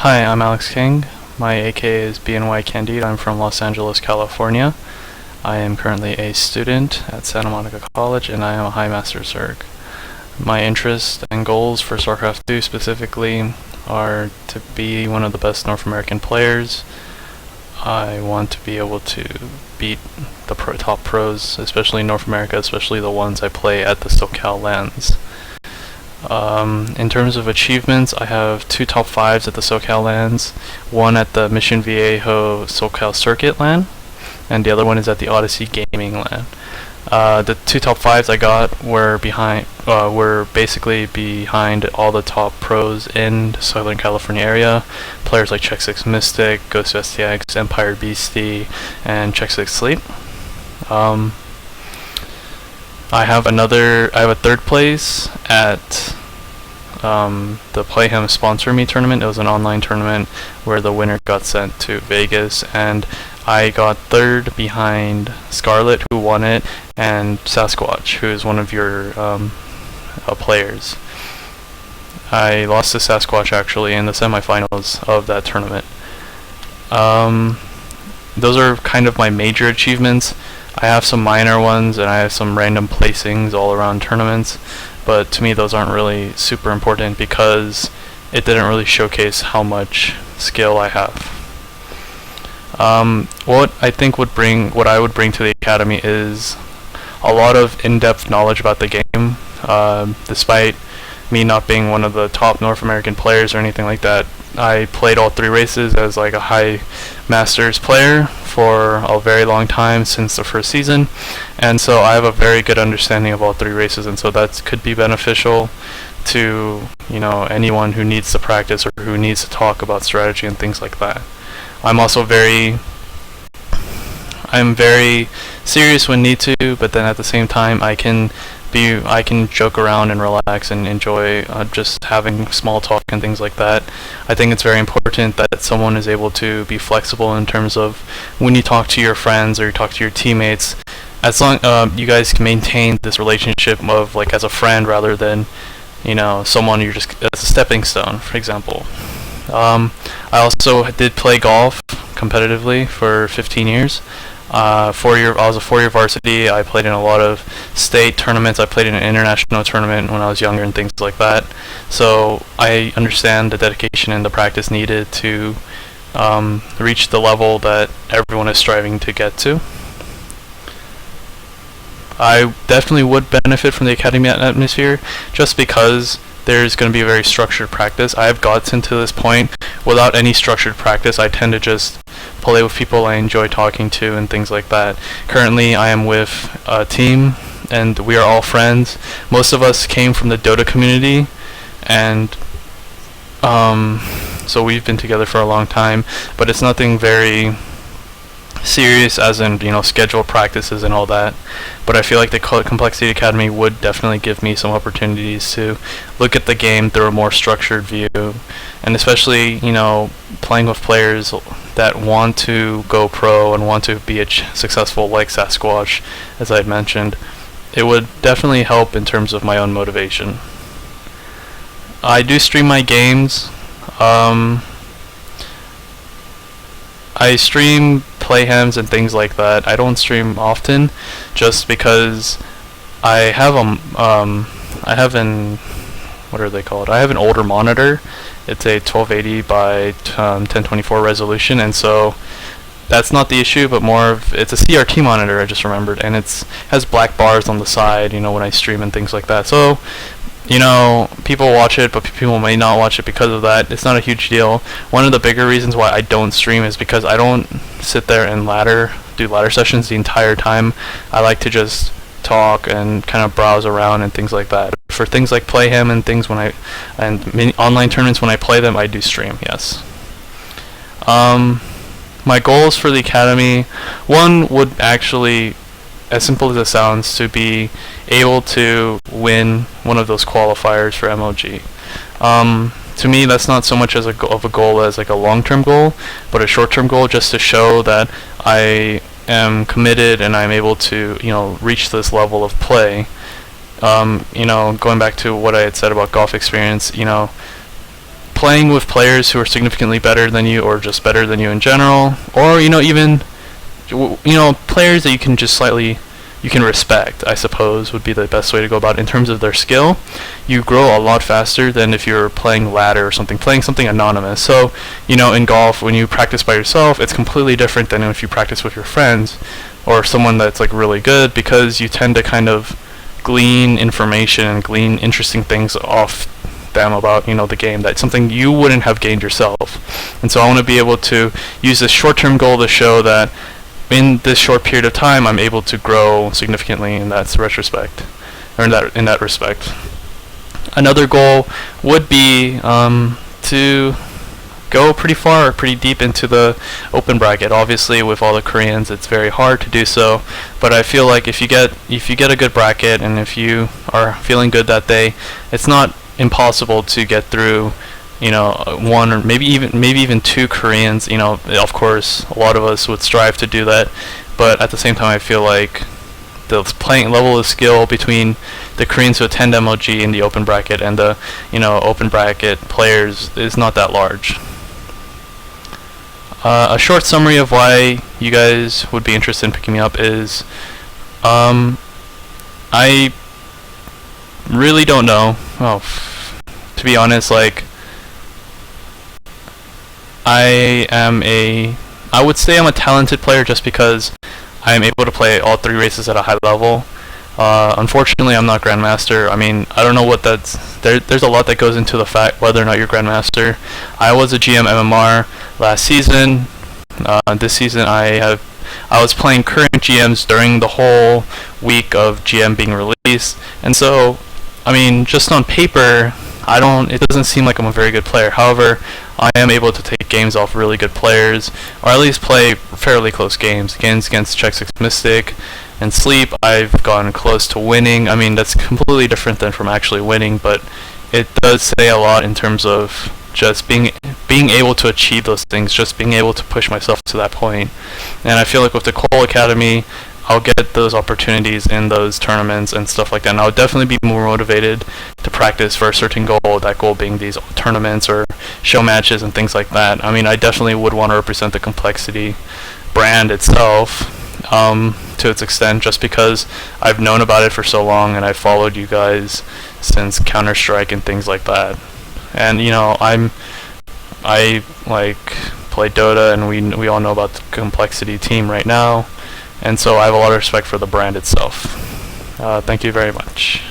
Hi, I'm Alex King. My AK is bnycandide. I'm from Los Angeles, California. I am currently a student at Santa Monica College, and I am a High Master Zerg. My interests and goals for StarCraft 2 specifically are to be one of the best North American players. I want to be able to beat the top pros, especially in North America, especially the ones I play at the SoCal LANs. In terms of achievements, I have 2 top 5s at the SoCal LANs, one at the Mission Viejo SoCal Circuit LAN, and the other one is at the Odyssey Gaming LAN. The 2 top 5s I got were basically behind all the top pros in the Southern California area, players like Check 6 Mystic, Ghost of STX, Empire Beastie, and Check 6 Sleep. I have a 3rd place at the Playham Sponsor Me tournament. It was an online tournament where the winner got sent to Vegas, and I got 3rd behind Scarlet, who won it, and Sasquatch, who is one of your players. I lost to Sasquatch actually in the semifinals of that tournament. Those are kind of my major achievements. I have some minor ones, and I have some random placings all around tournaments, but to me those aren't really super important because it didn't really showcase how much skill I have. What I would bring to the academy is a lot of in-depth knowledge about the game. Despite me not being one of the top North American players or anything like that, I played all 3 races as like a high masters player for a very long time, since the first season, and so I have a very good understanding of all 3 races, and so that could be beneficial to anyone who needs to practice or who needs to talk about strategy and things like that. I'm very serious when need to, but then at the same time I can joke around and relax and enjoy just having small talk and things like that. I think it's very important that someone is able to be flexible in terms of when you talk to your friends or you talk to your teammates, as long you guys can maintain this relationship of like as a friend rather than someone you're just as a stepping stone, for example. I also did play golf competitively for 15 years. I was a 4-year varsity. I played in a lot of state tournaments. I played in an international tournament when I was younger and things like that. So I understand the dedication and the practice needed to reach the level that everyone is striving to get to. I definitely would benefit from the academy atmosphere just because there's going to be a very structured practice. I have gotten to this point without any structured practice. I tend to just play with people I enjoy talking to and things like that. Currently I am with a team and we are all friends. Most of us came from the Dota community, and so we've been together for a long time, but it's nothing very serious as in scheduled practices and all that. But I feel like the Complexity Academy would definitely give me some opportunities to look at the game through a more structured view, and especially playing with players that want to go pro and want to be successful like Sasquatch, as I had mentioned. It would definitely help in terms of my own motivation. I do stream my games. I stream playhams and things like that. I don't stream often, just because I have what are they called? I have an older monitor. It's a 1280 by 1024 resolution, and so that's not the issue, but it's a CRT monitor, I just remembered, and has black bars on the side, when I stream and things like that. So people watch it, but people may not watch it because of that. It's not a huge deal. One of the bigger reasons why I don't stream is because I don't sit there and do ladder sessions the entire time. I like to just talk and kind of browse around and things like that. For things like Playham and things online tournaments, when I play them, I do stream, yes. My goals for the academy, one would actually, as simple as it sounds, to be able to win one of those qualifiers for MOG. To me, that's not so much of a goal as like a long-term goal, but a short-term goal, just to show that I am committed and I'm able to reach this level of play. Going back to what I had said about golf experience, playing with players who are significantly better than you, or just better than you in general, or even players that you can just slightly you can respect, I suppose, would be the best way to go about it in terms of their skill. You grow a lot faster than if you're playing ladder or something, playing something anonymous. So, in golf, when you practice by yourself, it's completely different than if you practice with your friends or someone that's like really good, because you tend to kind of glean information and glean interesting things off them about the game, that's something you wouldn't have gained yourself. And so I want to be able to use this short-term goal to show that in this short period of time I'm able to grow significantly in that retrospect, or in that respect. Another goal would be to go pretty far, pretty deep into the open bracket. Obviously, with all the Koreans, it's very hard to do so, but I feel like if you get a good bracket, and if you are feeling good that day, it's not impossible to get through one or maybe even two Koreans. Of course a lot of us would strive to do that, but at the same time I feel like the playing level of skill between the Koreans who attend MLG in the open bracket and the open bracket players is not that large. A short summary of why you guys would be interested in picking me up is I really don't know. To be honest, like, I would say I'm a talented player just because I am able to play all three races at a high level. Unfortunately, I'm not Grandmaster. I mean, I don't know what there's a lot that goes into the fact whether or not you're Grandmaster. I was a GM MMR last season. This season I was playing current GMs during the whole week of GM being released, and so I mean, just on paper, it doesn't seem like I'm a very good player. However, I am able to take games off really good players, or at least play fairly close games. Games against Check 6 Mystic and Sleep, I've gotten close to winning. I mean, that's completely different than from actually winning, but it does say a lot in terms of just being able to achieve those things, just being able to push myself to that point. And I feel like with the Cole Academy, I'll get those opportunities in those tournaments and stuff like that, and I'll definitely be more motivated to practice for a certain goal, that goal being these tournaments or show matches and things like that. I mean, I definitely would want to represent the Complexity brand itself to its extent, just because I've known about it for so long and I've followed you guys since Counter-Strike and things like that. And I like play Dota, and we all know about the Complexity team right now. And so I have a lot of respect for the brand itself. Thank you very much.